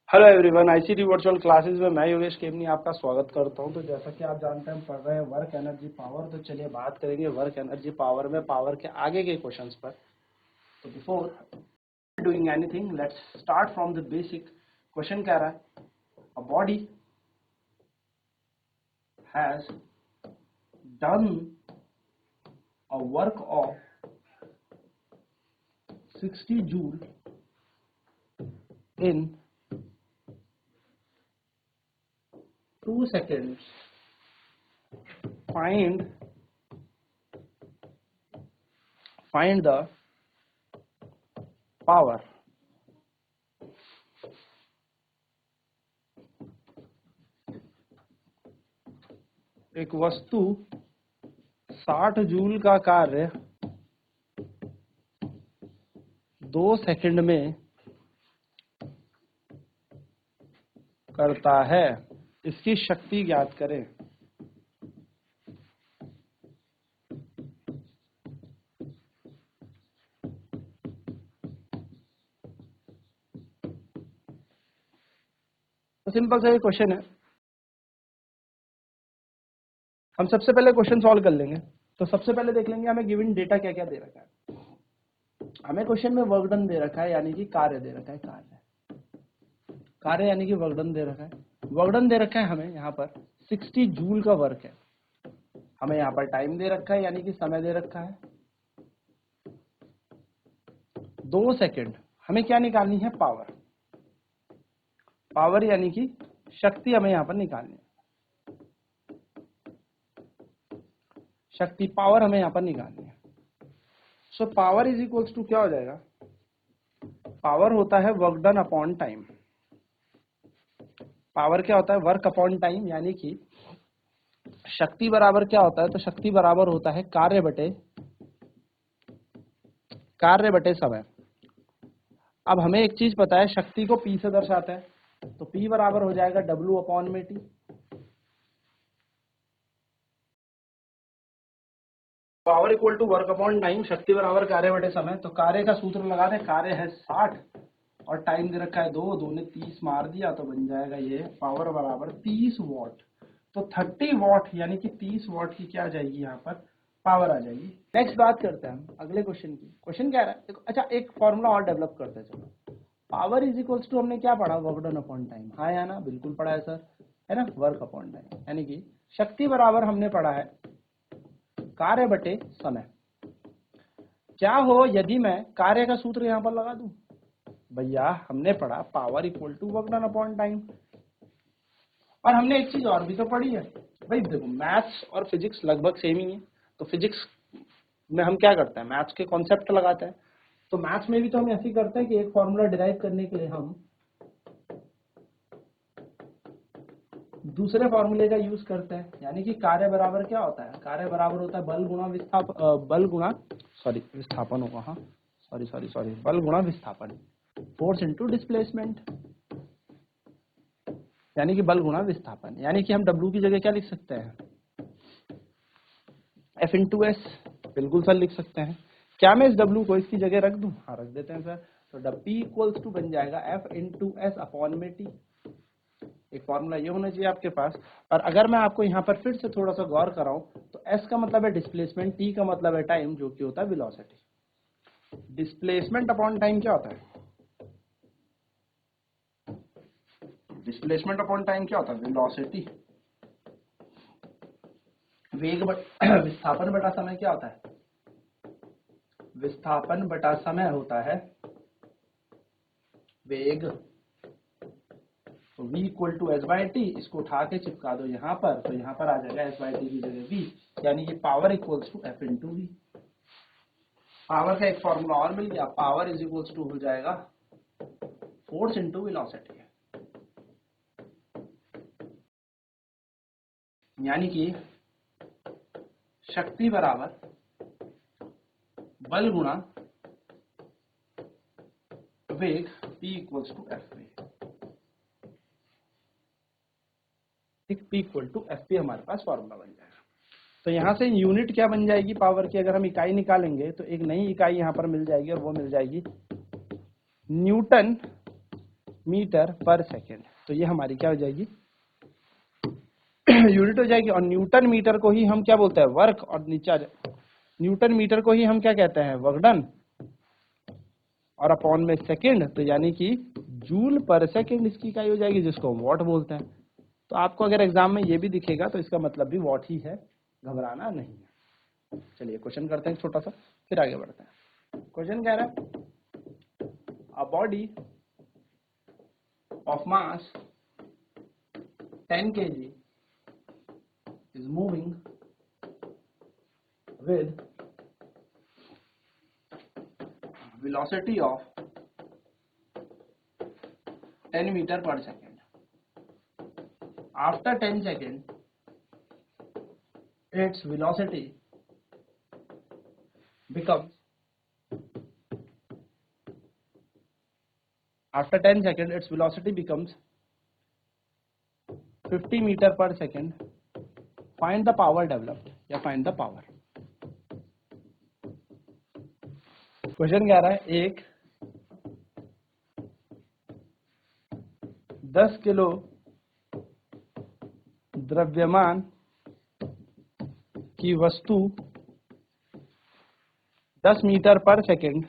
Hello everyone, ICT virtual classes में मैं योगेश केमनी आपका स्वागत करता हूं। तो जैसा कि आप जानते हैं हम पढ़ रहे हैं वर्क एनर्जी पावर। तो चलिए बात करेंगे वर्क एनर्जी पावर में पावर के आगे के क्वेश्चंस पर। तो before doing anything let's start from the basic. Question कह रहा है a body has done a work of 60 joule in 2 seconds. Find the power. एक वस्तु 60 जूल का कार्य 2 सेकंड में करता है, इसकी शक्ति ज्ञात करें। तो सिंपल सा ये क्वेश्चन है। हम सबसे पहले क्वेश्चन सॉल्व कर लेंगे। तो सबसे पहले देख लेंगे हमें गिवन डेटा क्या क्या दे रखा है। हमें क्वेश्चन में वर्क डन दे रखा है, यानी कि कार्य दे रखा है। कार्य यानी कि वर्क डन दे रखा है। वर्क डन दे रखा है हमें यहाँ पर 60 जूल का वर्क है। हमें यहाँ पर टाइम दे रखा है, यानी कि समय दे रखा है 2 सेकंड। हमें क्या निकालनी है? पावर। पावर यानी कि शक्ति हमें यहाँ पर निकालनी है। शक्ति पावर हमें यहाँ पर निकालनी है। So power is equals to क्या हो जाएगा? पावर होता है work done upon time. Power क्या होता है? वर्क अपॉन टाइम, यानी कि शक्ति बराबर क्या होता है? तो शक्ति बराबर होता है कार्य बटे समय। अब हमें एक चीज पता है, शक्ति को P से दर्शाता है, तो P बराबर हो जाएगा W अपॉन में T। Power equal to work upon time, शक्ति बराबर कार्य बटे समय। तो कार्य का सूत्र लगा दें, कार्य है 60 और टाइम दे रखा है 2 ने 30 मार दिया, तो बन जाएगा ये पावर बराबर 30 वॉट। तो 30 वॉट यानी कि 30 वॉट की क्या आ जाएगी यहाँ पर? पावर आ जाएगी। नेक्स्ट बात करते हैं हम अगले क्वेश्चन की। क्वेश्चन क्या है? अच्छा, एक फॉर्मूला और डेवलप करते हैं। चलो, पावर इज इक्वल्स टू हमने क्या पढ़ा? Work done upon time. हाँ या ना? बिल्कुल पढ़ा है सर, है ना? वर्क अपॉन टाइम यानी कि शक्ति बराबर हमने पढ़ा है कार्य बटे समय। क्या हो यदि मैं कार्य का सूत्र यहां पर लगा दूं? भैया हमने पढ़ा power equal to work done upon time. और हमने एक चीज और भी तो पढ़ी है भाई। देखो, मैथ्स और फिजिक्स लगभग सेम ही है। तो फिजिक्स में हम क्या करते हैं? मैथ्स के कॉन्सेप्ट लगाते हैं। तो मैथ्स में भी तो हम ऐसे ही करते हैं कि एक फॉर्मूला डिराइव करने के लिए हम दूसरे फॉर्मूले का यूज करते हैं। यानी कि कार्य बराबर क्या होता है? कार्य बराबर होता है बल गुणा विस्थापन होगा। हाँ, सॉरी, बल गुणा विस्थापन, फोर्स इनटू डिस्प्लेसमेंट, यानी कि बल गुणा विस्थापन। यानी कि हम W की जगह क्या लिख सकते हैं? F into S. बिल्कुल सर लिख सकते हैं। क्या मैं इस W को इसकी जगह रख दूं? हाँ, रख देते हैं सर। तो W इक्वल्स टू बन जाएगा F इंटू एस अपॉन में T। एक फॉर्मूला ये होना चाहिए आपके पास। और अगर मैं आपको यहाँ पर फिर से थोड़ा सा गौर कराऊं, तो S का मतलब है डिस्प्लेसमेंट, T का मतलब है टाइम, जो कि होता है वेलोसिटी। डिस्प्लेसमेंट अपॉन टाइम क्या होता है? डिस्प्लेसमेंट अपॉन टाइम क्या होता है? वेलोसिटी। वेग विस्थापन बटा समय क्या होता है? विस्थापन बटा समय होता है वेग। v equal to s by t. इसको उठा के चिपका दो यहाँ पर, तो यहाँ पर आ जाएगा एस बाई टी की जगह v, यानी कि power equals to f into v. Power का एक फॉर्मूला और मिल गया। पावर इज इक्वल्स टू हो जाएगा फोर्स इंटू वेलोसिटी, यानी कि शक्ति बराबर बल गुणा वेग, P equals to f v. ठीक, P equal to f p हमारे पास फॉर्मूला बन जाएगा। तो यहाँ से यूनिट क्या बन जाएगी पावर की? अगर हम इकाई निकालेंगे तो एक नई इकाई यहाँ पर मिल जाएगी, और वो मिल जाएगी न्यूटन मीटर पर सेकेंड। तो ये हमारी क्या हो जाएगी यूनिट हो जाएगी। और न्यूटन मीटर को ही हम क्या बोलते हैं वर्क, और नीचे न्यूटन मीटर को ही हम क्या कहते हैं वर्क डन, और अपॉन में सेकेंड, तो यानी कि जूल पर सेकेंड इसकी इकाई हो जाएगी, जिसको हम वॉट बोलते हैं। तो आपको अगर एग्जाम में ये भी दिखेगा तो इसका मतलब भी वॉट ही है, घबराना नहीं है। चलिए क्वेश्चन करते हैं छोटा सा, फिर आगे बढ़ते हैं। क्वेश्चन कह रहा है a body of mass 10 kg is moving with velocity of 10 meter per second. After 10 seconds, its velocity becomes 50 meter per second. Find the power developed या find the power. क्वेश्चन कह रहा है एक 10 किलो द्रव्यमान की वस्तु 10 मीटर पर second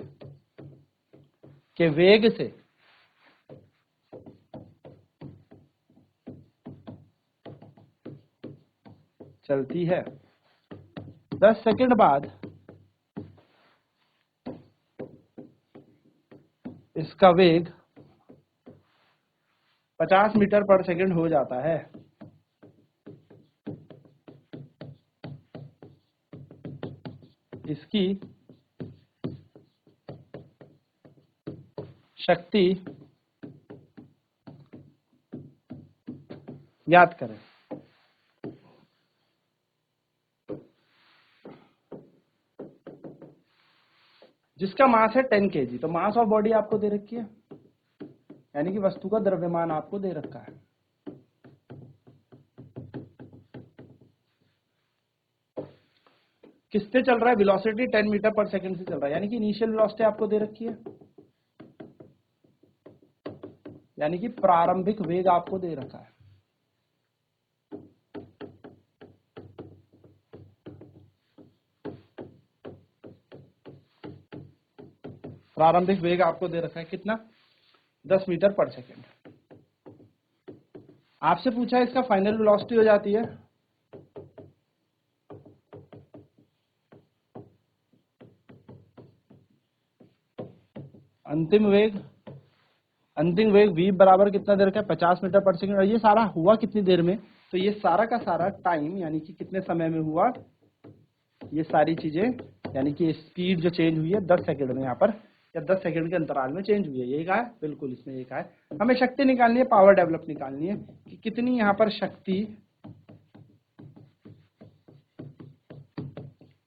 के वेग से चलती है। 10 सेकंड बाद इसका वेग 50 मीटर पर सेकंड हो जाता है। इसकी शक्ति ज्ञात करें। जिसका मास है 10 kg, तो मास ऑफ बॉडी आपको दे रखी है, यानी कि वस्तु का द्रव्यमान आपको दे रखा है। किससे चल रहा है, वेलोसिटी 10 मीटर पर सेकंड से चल रहा है, यानी कि इनिशियल वेलोसिटी आपको दे रखी है, यानी कि प्रारंभिक वेग आपको दे रखा है। प्रारंभिक वेग आपको दे रखा है कितना, 10 मीटर पर सेकंड। आपसे पूछा है इसका फाइनल वेलोसिटी हो जाती है अंतिम वेग v बराबर कितना दे रखा है 50 मीटर पर सेकंड। और ये सारा हुआ कितनी देर में, तो ये सारा का सारा टाइम यानी कि कितने समय में हुआ, ये सारी चीजें यानी कि स्पीड जो चेंज हुई है 10 सेकंड में यहाँ पर, या 10 सेकंड के अंतराल में चेंज हुई है। यही कहा है, बिल्कुल इसमें यही कहा है। हमें शक्ति निकालनी है, पावर डेवलप निकालनी है कि कितनी यहाँ पर शक्ति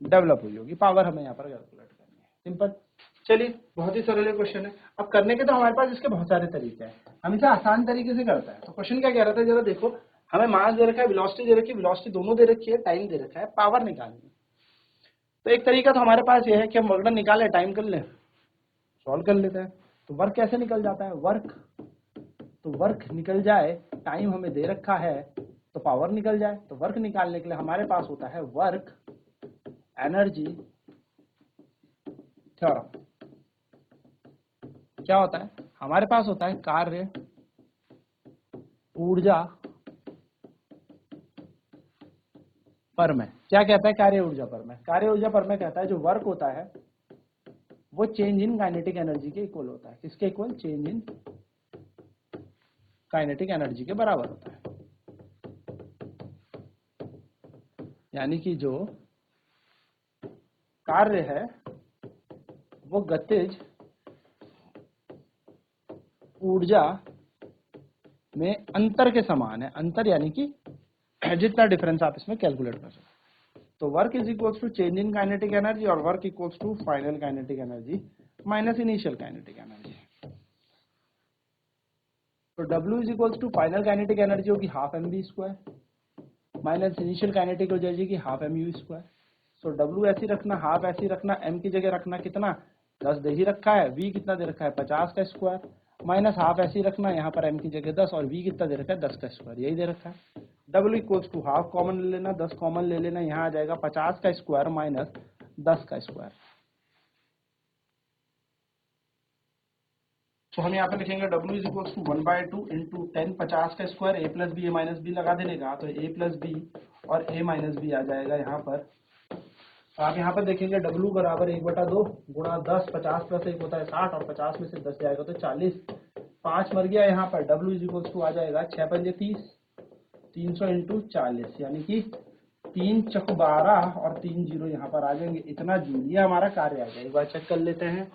डेवलप हुई होगी, पावर हमें यहाँ पर कैलकुलेट करनी है। सिंपल। चलिए बहुत ही सरल क्वेश्चन है। अब करने के तो हमारे पास इसके बहुत सारे तरीके हैं, हम इसे आसान तरीके से करते हैं। तो क्वेश्चन क्या कह रहा था, जरा देखो, हमें मास दे रखा है, वेलोसिटी दे रखी है, वेलोसिटी दोनों दे रखी है, टाइम दे रखा है, पावर निकालनी है। तो एक तरीका तो हमारे पास यह है कि हम वर्क डन निकालें, टाइम कर लें, सॉल्व कर लेते हैं। तो वर्क कैसे निकल जाता है, वर्क निकल जाए, टाइम हमें दे रखा है तो पावर निकल जाए। तो वर्क निकालने के लिए हमारे पास होता है वर्क एनर्जी थ्योरम। क्या होता है, हमारे पास होता है कार्य ऊर्जा परमेय। क्या कहता है कार्य ऊर्जा परमेय, कार्य ऊर्जा परमेय कहता है जो वर्क होता है वो चेंज इन काइनेटिक एनर्जी के इक्वल होता है। किसके equal, change in kinetic energy के बराबर होता है। यानी कि जो कार्य है वो गतिज ऊर्जा में अंतर के समान है। अंतर यानी कि जितना डिफरेंस आप इसमें कैलकुलेट कर सकते। तो work is equals to change in kinetic energy और work equals to final kinetic energy minus initial kinetic energy. तो W is equals to final kinetic energy होगी half mv² minus initial kinetic हो जाएगी half mu²। सो W ऐसी रखना, half ऐसी रखना, m की जगह रखना कितना 10 दे ही रखा है, v कितना दे रखा है 50 का स्क्वायर, माइनस हाफ ऐसे ही रखना, यहाँ पर m की जगह 10 और v कितना दे रखा है 10 का स्क्वायर, यही दे रखा है। w equals to half common ले लेना, 10 कॉमन ले लेना, यहाँ आ जाएगा 50 का स्क्वायर माइनस 10 का स्क्वायर। तो हम यहाँ पे लिखेंगे w is equals to 1/2 into 10 50 का square, a plus b a minus b लगा देने का, तो a प्लस बी और a माइनस बी आ जाएगा यहाँ पर। तो आप यहाँ पर देखेंगे w बराबर 1/2 गुणा 10, 50 प्लस 1 होता है 60 और 50 में से 10 जाएगा तो 40, 5 मर गया यहाँ पर। w इज इक्वल्स टू आ जाएगा 6 पंजे 30, 300 इंटू 40 यानी कि 3 चक 12 और 3 जीरो यहाँ पर आ जाएंगे, इतना जूल ये हमारा कार्य आ जाएगा। एक बार चेक कर लेते हैं,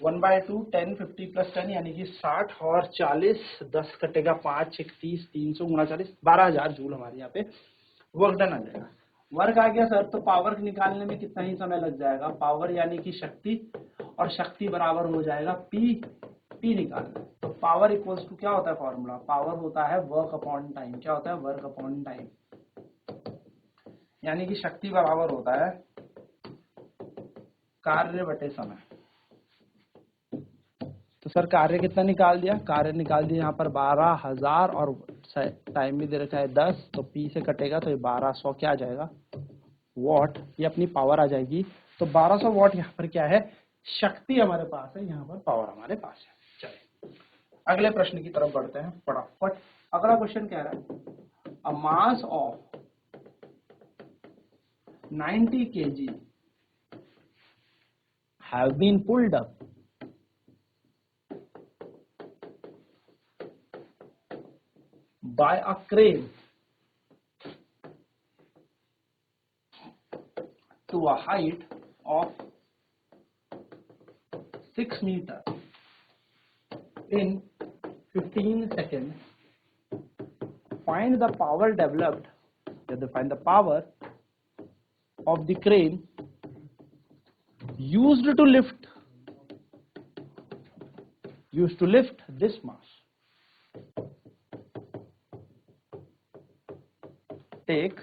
1/2 10 50 प्लस 10 यानी कि 60 और 40, 10 कटेगा 5 6 30, 300 गुणा 40, 12,000 जूल हमारे यहाँ पे वर्क डन आ जाएगा। वर्क आ गया सर, तो पावर निकालने में कितना ही समय लग जाएगा, पावर यानी कि शक्ति, और शक्ति बराबर हो जाएगा पी निकालना। तो पावर इक्वल्स टू क्या होता है फॉर्मूला, पावर होता है वर्क अपॉन टाइम। क्या होता है, वर्क अपॉन टाइम, यानी कि शक्ति बराबर होता है कार्य बटे समय। तो सर कार्य कितना निकाल दिया, कार्य निकाल दिया यहाँ पर 12,000 और टाइम भी दे रखा है 10, तो पी से कटेगा तो ये 1200 क्या आ जाएगा वॉट, ये अपनी पावर आ जाएगी। तो 1200 वॉट यहाँ पर क्या है, शक्ति हमारे पास है, यहाँ पर पावर हमारे पास है। चलिए अगले प्रश्न की तरफ बढ़ते हैं फटाफट। अगला क्वेश्चन कह रहा है अ mass of 90 kg have been pulled up by a crane to a height of 6 meters in 15 seconds. Find the power developed, find the power of the crane used to lift this mass. Take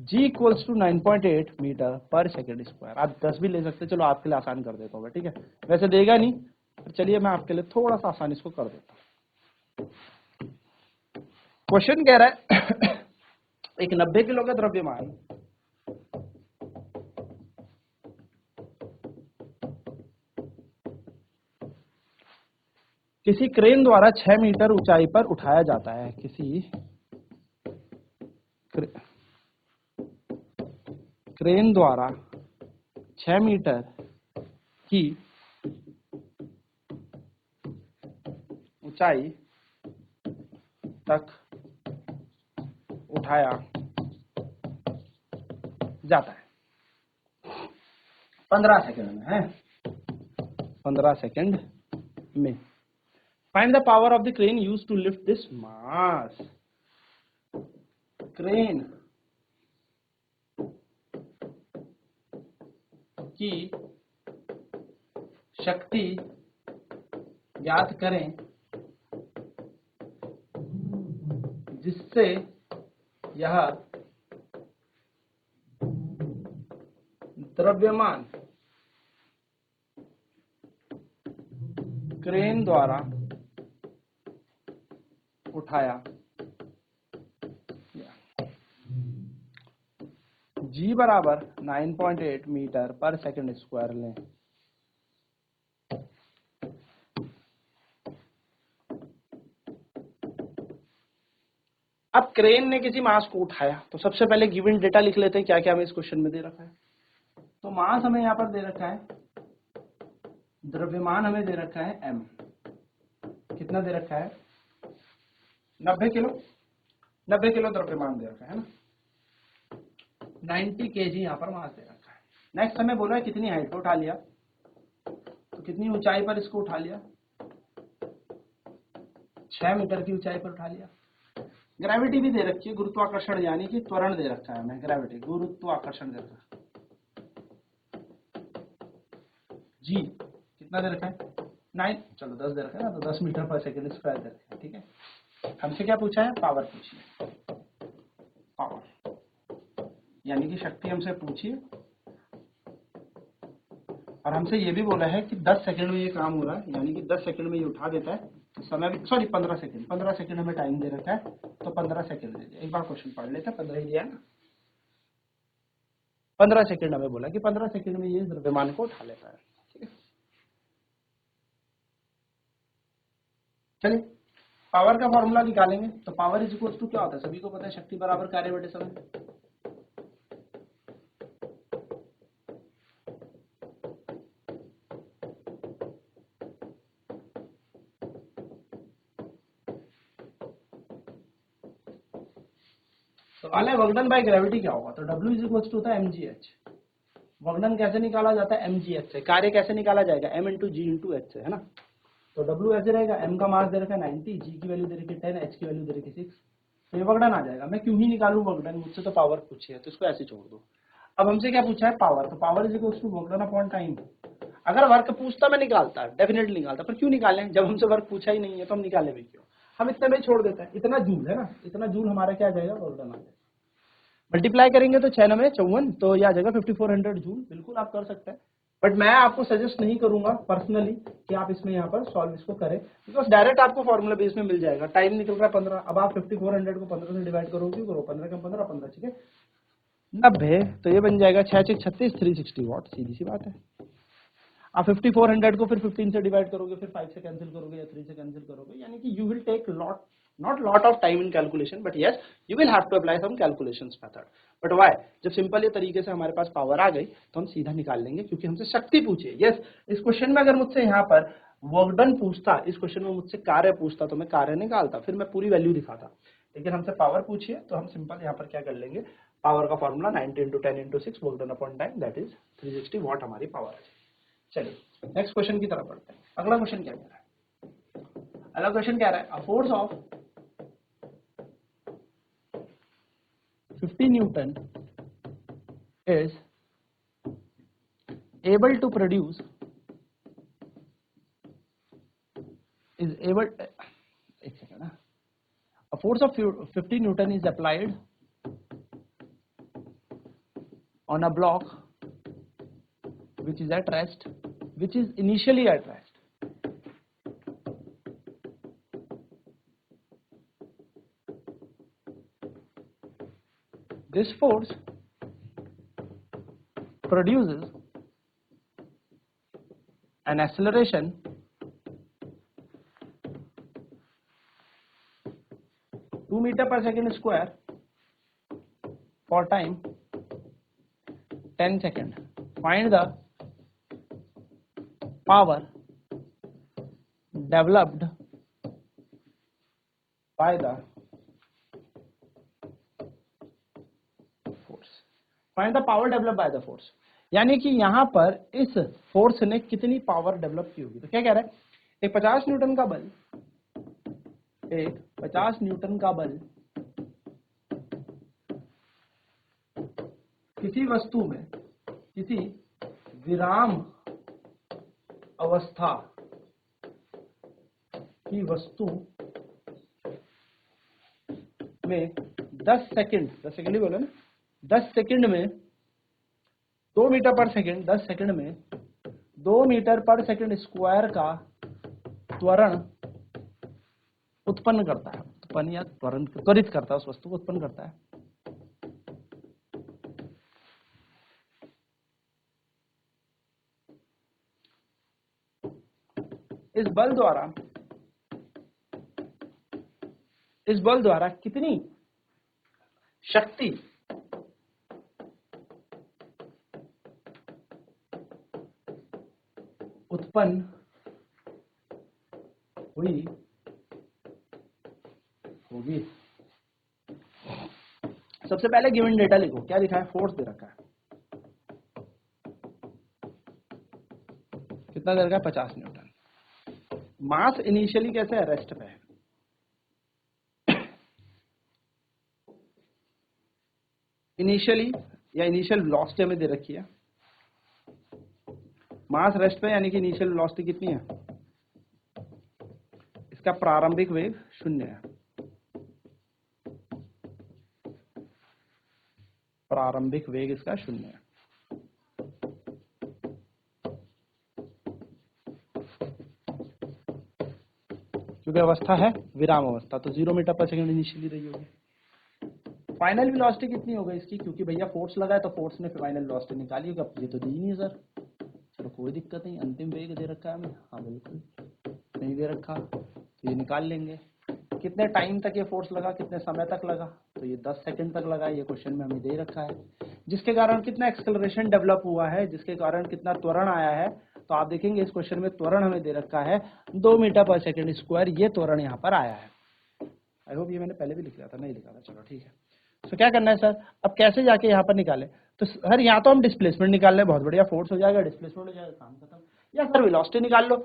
g equals to 9.8 metre per second square. आप 10 भी ले सकते, चलो आपके लिए आसान कर देता हूँ, ठीक है, वैसे देगा नहीं, पर चलिए मैं आपके लिए थोड़ा सा आसान इसको कर देता हूँ। क्वेश्चन कह रहा है एक 90 किलो का द्रव्यमान किसी क्रेन द्वारा 6 मीटर ऊंचाई पर उठाया जाता है। किसी क्रेन द्वारा 6 मीटर की ऊंचाई तक उठाया जाता है 15 सेकंड में है, 15 सेकंड में। Find the power of the crane used to lift this mass. Crane की शक्ति ज्ञात करें जिससे यह द्रव्यमान क्रेन द्वारा उठाया जी बराबर 9.8 मीटर पर सेकंड स्क्वायर लें। अब क्रेन ने किसी मास को उठाया, तो सबसे पहले गिवन डेटा लिख लेते हैं क्या क्या हमें इस क्वेश्चन में दे रखा है। तो मास हमें यहाँ पर दे रखा है, द्रव्यमान हमें दे रखा है m, कितना दे रखा है 90 किलो, 90 किलो द्रव्यमान दे रखा है ना, 90 केजी यहाँ पर मास दे रखा है। नेक्स्ट हमें बोला है कितनी हाइट पर उठा लिया, तो कितनी ऊंचाई पर इसको उठा लिया, 6 मीटर की ऊंचाई पर उठा लिया। ग्रेविटी भी दे रखी है, गुरुत्वाकर्षण यानी कि त्वरण दे रखा है हमें, ग्रेविटी गुरुत्वाकर्षण दे रखा है। जी कितना दे रखा है 9, चलो 10 दे रखा है ना, तो 10 मीटर पर सेकंड स्क्वायर दे रखा है, ठीक है। हमसे क्या पूछा है, पावर पूछिए, पावर यानी कि शक्ति हमसे पूछिए, और हमसे ये भी बोला है कि 10 सेकंड में ये काम हो रहा है, यानी कि 10 सेकंड में ये उठा देता है। तो समय भी, सॉरी 15 सेकंड हमें टाइम दे रखा है, तो 15 सेकंड दे दिया। एक बार क्वेश्चन पढ़ लेते हैं, 15 ही दिया है ना, 15 सेकंड हमें बोला कि 15 सेकंड में ये द्रव्यमान को उठा लेता है। ठीक है, चलिए पावर का फॉर्मूला निकालेंगे। तो पावर इज इक्वल टू क्या होता है, सभी को पता है, शक्ति बराबर कार्य बटे समय। तो वाले वर्कडन बाय ग्रेविटी क्या होगा, तो W इज इक्वल टू होता है mgh। वर्कडन कैसे निकाला जाता है, mgh से। कार्य कैसे निकाला जाएगा, m इंटू जी इंटू एच से, है ना। तो W ऐसे रहेगा, m का मास दे रखा है 90, g की वैल्यू दे रखी है 10, h की वैल्यू दे रखी है 6। तो ये वर्कडन आ जाएगा। मैं क्यों ही निकालूं वर्कडन, मुझसे तो पावर पूछी है, तो इसको ऐसे छोड़ दो। अब हमसे क्या पूछा है, पावर। तो power is equal to work done upon time. अगर वर्क पूछता मैं निकालता, डेफिनेटली निकालता, पर क्यों निकालें, जब हमसे वर्क पूछा ही नहीं है तो हम निकाले भी क्यों। हम इतने में छोड़ देते हैं, इतना जूल है ना, इतना जूल हमारा क्या आ जाएगा, वर्कडन आ जाएगा। मल्टीप्लाई करेंगे तो 6 9 54, तो यह आ जाएगा 5400 जूल। बिल्कुल आप कर सकते हैं, बट मैं आपको सजेस्ट नहीं करूंगा पर्सनली कि आप इसमें यहाँ पर सॉल्व इसको करें, बिकॉज डायरेक्ट आपको फॉर्मूला बेस में मिल जाएगा। टाइम निकल रहा है 15, अब आप 5400 को 15 से डिवाइड करो, क्यों करो, 15 कम 15 15, ठीक है 90, तो ये बन जाएगा 6 6 36 360 वाट, सीधी सी बात है। आप 5400 को फिर 15 से डिवाइड करोगे, फिर 5 से कैंसिल करोगे या 3 से कैंसिल करोगे, यानी कि you will take lot, not lot of time in calculation, but yes you will have to apply some calculations method. But why, जब सिंपल ये तरीके से हमारे पास पावर आ गई तो हम सीधा निकाल लेंगे, क्योंकि हमसे शक्ति पूछे। यस, इस क्वेश्चन में अगर मुझसे यहाँ पर वर्क डन पूछता, इस क्वेश्चन में मुझसे कार्य पूछता, तो मैं कार्य निकालता, फिर मैं पूरी वैल्यू दिखाता। लेकिन हमसे पावर पूछिए तो हम सिंपल यहाँ पर क्या कर लेंगे, पावर का formula 90 into 10 into 6 work done upon time, that is 360 वाट हमारी पावर है। चलिए नेक्स्ट क्वेश्चन की तरफ बढ़ते हैं। अगला क्वेश्चन क्या कह रहा है, अगला क्वेश्चन कह रहा है a force of 50 Newton is able to produce is able एक सेकंड ना, a force of 50 Newton is applied on a block which is at rest, which is initially at rest. This force produces an acceleration (2 meter per second square) for time 10 seconds. Find the power developed by the force. Find the power developed by the force. यानी कि यहां पर इस force ने कितनी power develop की होगी। तो क्या कह रहा है, एक 50 न्यूटन का बल, एक 50 न्यूटन का बल किसी वस्तु में, किसी विराम अवस्था की वस्तु में 10 सेकंड ही बोला ना, 10 सेकंड में 2 मीटर पर सेकंड, 10 सेकंड में 2 मीटर पर सेकंड स्क्वायर का त्वरण उत्पन्न करता है, उत्पन्न या त्वरित करता है, उस वस्तु को उत्पन्न करता है। इस बल द्वारा कितनी शक्ति उत्पन्न हुई होगी। सबसे पहले गिवन डेटा लिखो, क्या लिखा है, फोर्स दे रखा है, कितना दे रखा है, 50 न्यूटन। मास इनिशियली कैसे है, रेस्ट पे है। इनिशियली या इनिशियल वेलोसिटी हमें दे रखी है, मास रेस्ट पे, यानी कि इनिशियल वेलोसिटी कितनी है, इसका प्रारंभिक वेग 0 है, प्रारंभिक वेग इसका 0 है। क्योंकि अवस्था है विराम अवस्था, तो 0 मीटर पर सेकंड इनिशियली रही होगी। फाइनल वेलोसिटी कितनी होगी इसकी, क्योंकि भैया फोर्स लगा है तो फोर्स ने फाइनल वेलोसिटी निकाली होगी। अब ये तो दी नहीं है सर, चलो कोई दिक्कत नहीं, अंतिम वेग दे रखा है हमें, हाँ बिल्कुल नहीं दे रखा, तो ये निकाल लेंगे। कितने टाइम तक ये फोर्स लगा, कितने समय तक लगा, तो ये 10 सेकंड तक लगा, ये क्वेश्चन में हमें दे रखा है। जिसके कारण कितना एक्सेलरेशन डेवलप हुआ है, जिसके कारण कितना त्वरण आया है, तो आप देखेंगे इस क्वेश्चन में त्वरण हमें दे रखा है 2 मीटर पर सेकंड स्क्वायर, ये त्वरण यहाँ पर आया है। आई होप ये मैंने पहले भी लिख लिया था, नहीं लिखा था, चलो ठीक है। तो क्या करना है सर, अब कैसे जाके यहाँ पर निकाले, तो सर यहाँ तो हम डिस्प्लेसमेंट निकाल रहे हैं, बहुत बढ़िया, फोर्स हो जाएगा, डिस्प्लेसमेंट हो जाएगा, काम खत्म। या सर वेलोसिटी निकाल लो,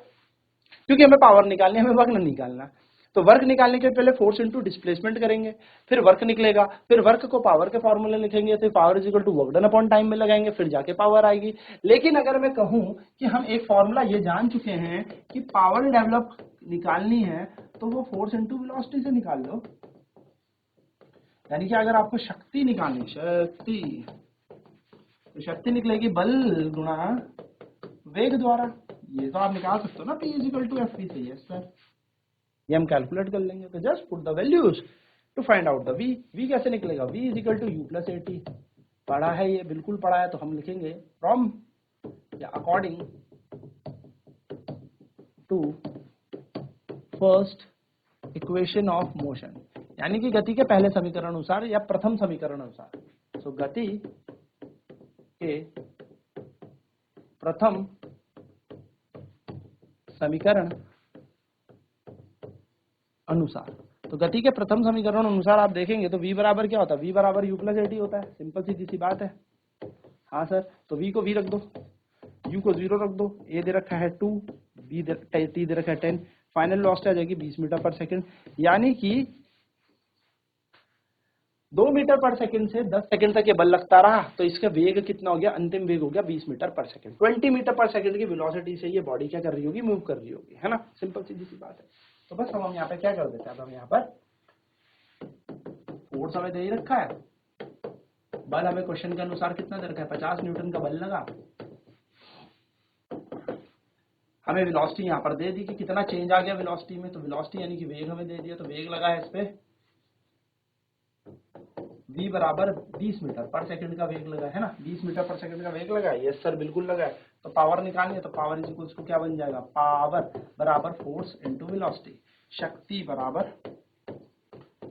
क्योंकि हमें पावर निकालनी है, हमें वर्क नहीं निकालना। तो वर्क निकालने के पहले फोर्स इनटू डिस्प्लेसमेंट करेंगे, फिर वर्क निकलेगा, फिर वर्क को पावर के फॉर्मूले लिखेंगे, तो power is equal to work done upon time में लगाएंगे, फिर जाके पावर आएगी। लेकिन अगर मैं कहूं कि हम एक फॉर्मूला ये जान चुके हैं कि पावर डेवलप निकालनी है, तो वो फोर्स इनटू वेलोसिटी से निकाल लो। यानी कि अगर आपको शक्ति निकालनी, शक्ति, तो शक्ति निकलेगी बल गुणा वेग द्वारा, ये तो आप निकाल सकते हो ना, P is equal to f p से। यस सर, ये हम कैलकुलेट कर लेंगे। तो just put the values to find out the v। v कैसे निकलेगा, v is equal to u plus a t. पढ़ा है ये, बिल्कुल पढ़ा है, तो हम लिखेंगे फ्रॉम या according to first equation of motion, यानी कि गति के पहले समीकरण अनुसार या प्रथम समीकरण अनुसार। तो गति के प्रथम समीकरण अनुसार, तो गति के प्रथम समीकरण अनुसार आप देखेंगे तो v बराबर क्या होता है, v बराबर u प्लस ए टी होता है। सिंपल सी बात है। हाँ सर, तो v को v रख दो, u को 0 रख दो, a दे रखा है 2, b t दे रखा है 10, फाइनल वेलोसिटी आ जाएगी 20 मीटर पर सेकंड। यानी कि 2 मीटर पर सेकंड से 10 सेकंड तक ये बल लगता रहा, तो इसका वेग कितना हो गया, अंतिम वेग हो गया 20 मीटर पर सेकंड। 20 मीटर पर सेकंड की वेलोसिटी से ये बॉडी क्या कर रही होगी, मूव कर रही होगी, है ना। सिंपल सी बात है। तो बस हम यहाँ पे क्या कर देते हैं, अब हम यहाँ पर फोर्स हमें दे ही रखा है, बल हमें क्वेश्चन के अनुसार कितना दे रखा है, 50 न्यूटन का बल लगा। हमें वेलोसिटी यहाँ पर दे दी कि कितना चेंज आ गया वेलोसिटी में, तो वेलोसिटी यानी कि वेग हमें दे दिया, तो वेग लगा है इस पे v बराबर 20 मीटर पर सेकंड का वेग लगा है ना, 20 मीटर पर सेकंड का वेग लगा है। यस सर, बिल्कुल लगा है। तो पावर निकालनी है, तो पावर इज इक्वल टू क्या बन जाएगा, पावर बराबर फोर्स इनटू वेलोसिटी, शक्ति बराबर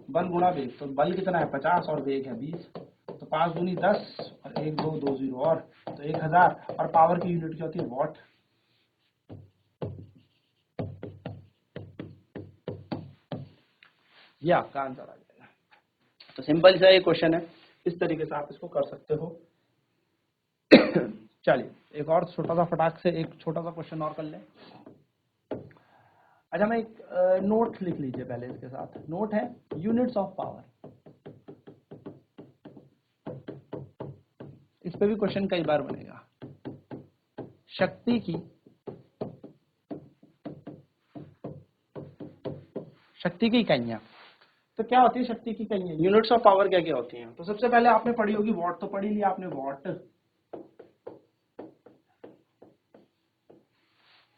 बल गुणा वेग। तो बल कितना है 50 और वेग है 20, तो 5 दूनी 10 और 1 2 2 0 और, तो 1000, और पावर की यूनिट क्या होती है, वॉट। ये आपका आंसर आ जाएगा। तो सिंपल सा ये क्वेश्चन है, इस तरीके से आप इसको कर सकते हो। चलिए एक और छोटा सा फटाक से एक छोटा सा क्वेश्चन और कर लें। अच्छा, मैं एक नोट लिख लीजिए पहले इसके साथ। नोट है यूनिट्स ऑफ पावर, इस पे भी क्वेश्चन कई बार बनेगा। शक्ति की इकाइयां, तो क्या होती है शक्ति की इकाइयां, यूनिट्स ऑफ पावर क्या क्या होती हैं। तो सबसे पहले आपने पढ़ी होगी वॉट, तो पढ़ी लिया आपने वॉट।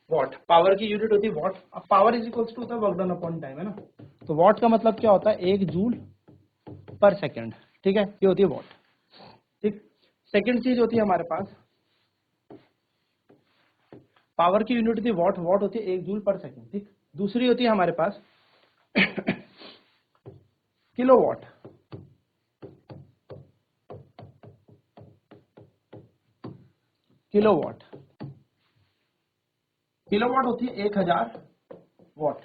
वॉट पावर की यूनिट होती है वॉट। अब पावर इज इक्वल्स टू होता है वर्क डन अपॉन टाइम, है ना। तो वॉट का मतलब क्या होता है, 1 जूल पर सेकंड, ठीक है, ये होती है वॉट। ठीक, सेकंड चीज होती है हमारे पास, पावर की यूनिट होती है वॉट, वॉट होती है 1 जूल पर सेकंड। ठीक, दूसरी होती है हमारे पास किलोवाट। किलोवाट किलोवाट होती है 1000 वॉट।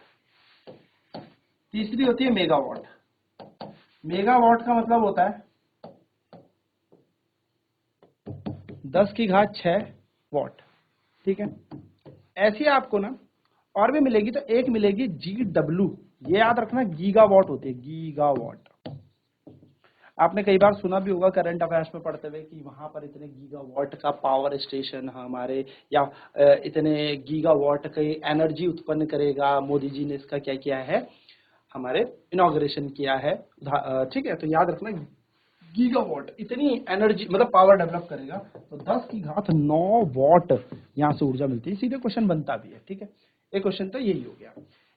तीसरी होती है मेगावाट। मेगावाट का मतलब होता है 10 की घात 6 वॉट। ठीक है, ऐसी आपको ना और भी मिलेगी, तो एक मिलेगी GW, ये याद रखना, गीगावाट होती है, गीगावाट। आपने कई बार सुना भी होगा करंट अफेयर्स में पढ़ते हुए कि वहां पर इतने गीगावाट का पावर स्टेशन हमारे, या इतने गीगावाट की एनर्जी उत्पन्न करेगा, मोदी जी ने इसका क्या किया है, हमारे इनॉग्रेशन किया है। ठीक है, तो याद रखना गीगावाट इतनी एनर्जी मतलब पावर डेवलप करेगा, तो 10 की घात 9 वॉट यहाँ से ऊर्जा मिलती है। सीधे क्वेश्चन बनता भी है। ठीक है, एक क्वेश्चन तो यही हो गया।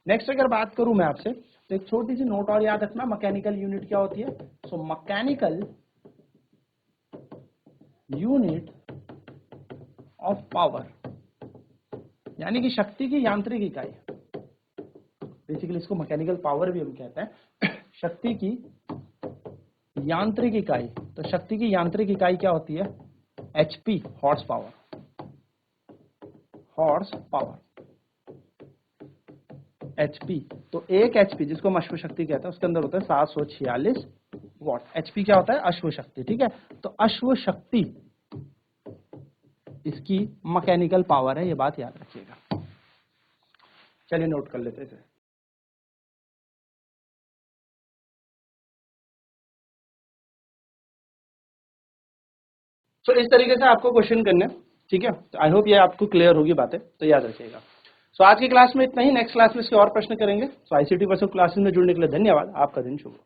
नेक्स्ट अगर बात करूं मैं आपसे तो एक छोटी सी नोट और याद रखना, मैकेनिकल यूनिट क्या होती है? So mechanical unit of power, यानी कि शक्ति की यांत्रिक इकाई। बेसिकली इसको मैकेनिकल पावर भी हम कहते हैं, शक्ति की यांत्रिक इकाई। तो शक्ति की यांत्रिक इकाई क्या होती है? HP, horse power. Horse power, HP. तो एक एचपी जिसको हम अश्व शक्ति कहते हैं उसके अंदर होता है 746 वॉट। एचपी क्या होता है? अश्व शक्ति, ठीक है। तो अश्व शक्ति इसकी मैकेनिकल पावर है, ये बात याद रखिएगा। चलिए नोट कर लेते हैं इसे। इस तरीके से आपको क्वेश्चन करने, ठीक है। आई होप ये आपको क्लियर होगी बातें, तो याद रखिएगा। आज की क्लास में इतना ही, नेक्स्ट क्लास में इसके और प्रश्न करेंगे। आईसीटी वर्कशॉप क्लासेस में जुड़ने के लिए धन्यवाद। आपका दिन शुभ हो।